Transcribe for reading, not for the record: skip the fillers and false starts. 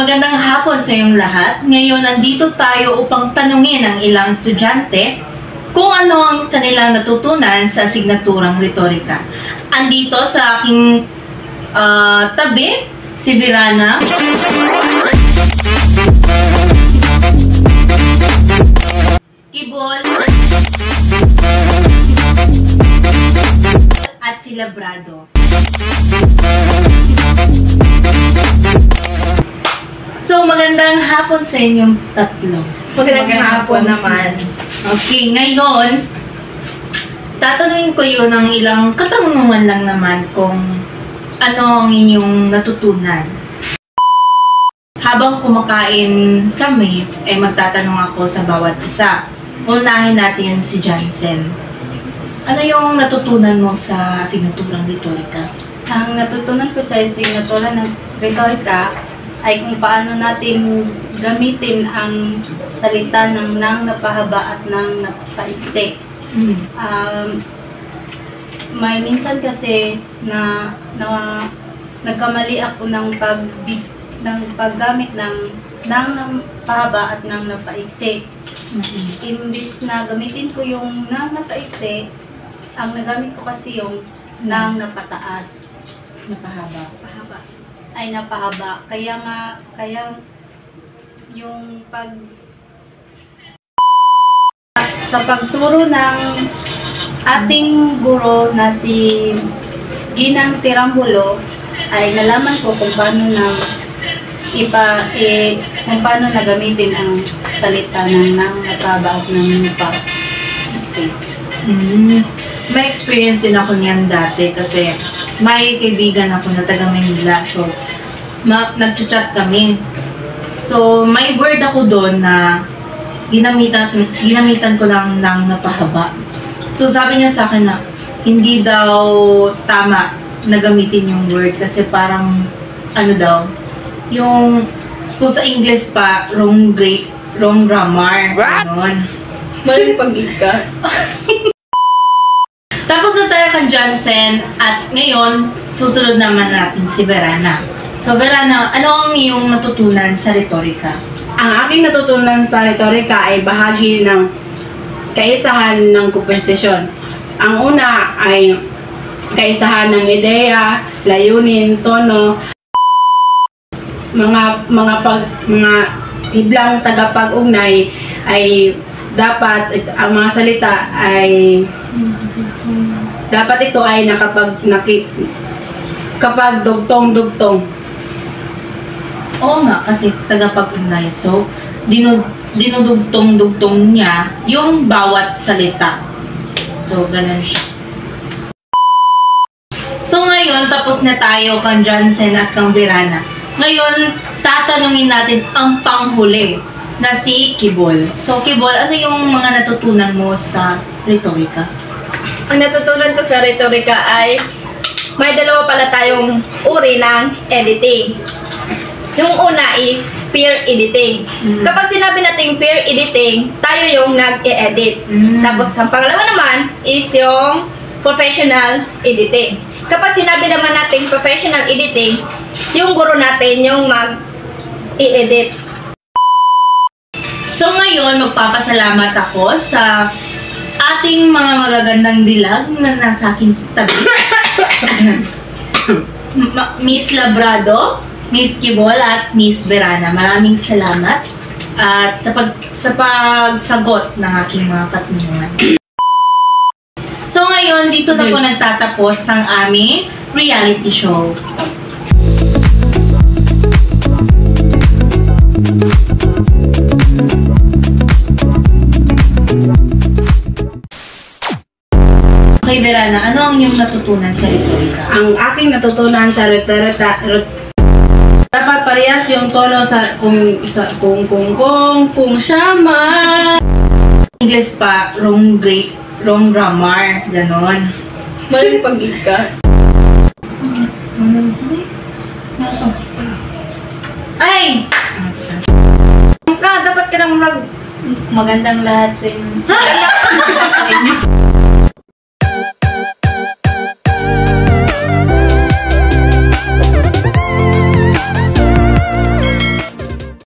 magandang hapon sa inyong lahat. Ngayon, nandito tayo upang tanungin ang ilang estudyante kung ano ang kanilang natutunan sa asignaturang retorika. Andito sa aking tabi, si Virana, Kibol, at si Labrado. So, magandang hapon sa inyong tatlo. Magandang hapon naman. Okay, ngayon, tatanungin ko yun ng ilang katanungan lang naman kung ano ang inyong natutunan. Habang kumakain kami, magtatanong ako sa bawat isa. Unahin natin si Jansen. Ano yung natutunan mo sa asignaturang retorika? Ang natutunan ko sa asignatura ng retorika ay kung paano natin gamitin ang salita ng nang napahaba at nang napaiksi. May minsan kasi na nagkamali ako ng paggamit ng nang napahaba at nang napaiksi. Imbis na gamitin ko yung nang napaiksi, ang nagamit ko kasi yung nang napataas. Napahaba. Ay napahaba. Kaya yung sa pagturo ng ating guro na si Ginang Tirambulo ay nalaman ko kung paano kung paano na gamitin ang salita ng nang napahaba at nang napaiksi. May experience din ako niyan dati kasi may kaibigan ako na taga Manila. So, nag-chat kami. So, may word ako doon na ginamitan ko lang ng napahaba. So, sabi niya sa akin na hindi daw tama na gamitin yung word kasi parang ano daw, yung kung sa English pa, wrong grammar. Ganon. Maling pag-ika. Tapos na tayo kang Jansen at ngayon, susunod naman natin si Virana. So Virana, ano ang iyong natutunan sa retorika? Ang aking natutunan sa retorika ay bahagi ng kaisahan ng komposisyon. Ang una ay kaisahan ng ideya, layunin, tono, mga hiblang tagapag-ugnay ay dapat ang mga salita ay dapat ito ay kapag dugtong-dugtong. Oo nga, kasi tagapag-ugnay. So, dinudugtong-dugtong niya yung bawat salita. So, ganun siya. So, ngayon, tapos na tayo kang Jansen at kang Virana. Ngayon, tatanungin natin ang panghuli na si Kibol. So, Kibol, ano yung mga natutunan mo sa retorika? Ang natutunan ko sa retorika ay may dalawa pala tayong uri ng editing. Yung una is peer editing. Kapag sinabi natin peer editing, tayo yung nag-e-edit. Tapos ang pangalawa naman is yung professional editing. Kapag sinabi naman natin professional editing, yung guro natin yung mag-e-edit. So ngayon, magpapasalamat ako sa ating mga magagandang dilag na nasa aking tabi. Miss Labrado, Miss Kibol at Miss Virana. Maraming salamat at sa pagsagot ng aking mga katanungan. So ngayon, dito na po nagtatapos ang aming reality show. Okay, Virana, ano ang iyong natutunan sa retorika? Ang aking natutunan sa retorika, dapat parehas yung tono sa kung siyama. English pa, wrong grammar, ganon. Maling pag-ika. Ay! Dapat ka nang magandang lahat sa inyo.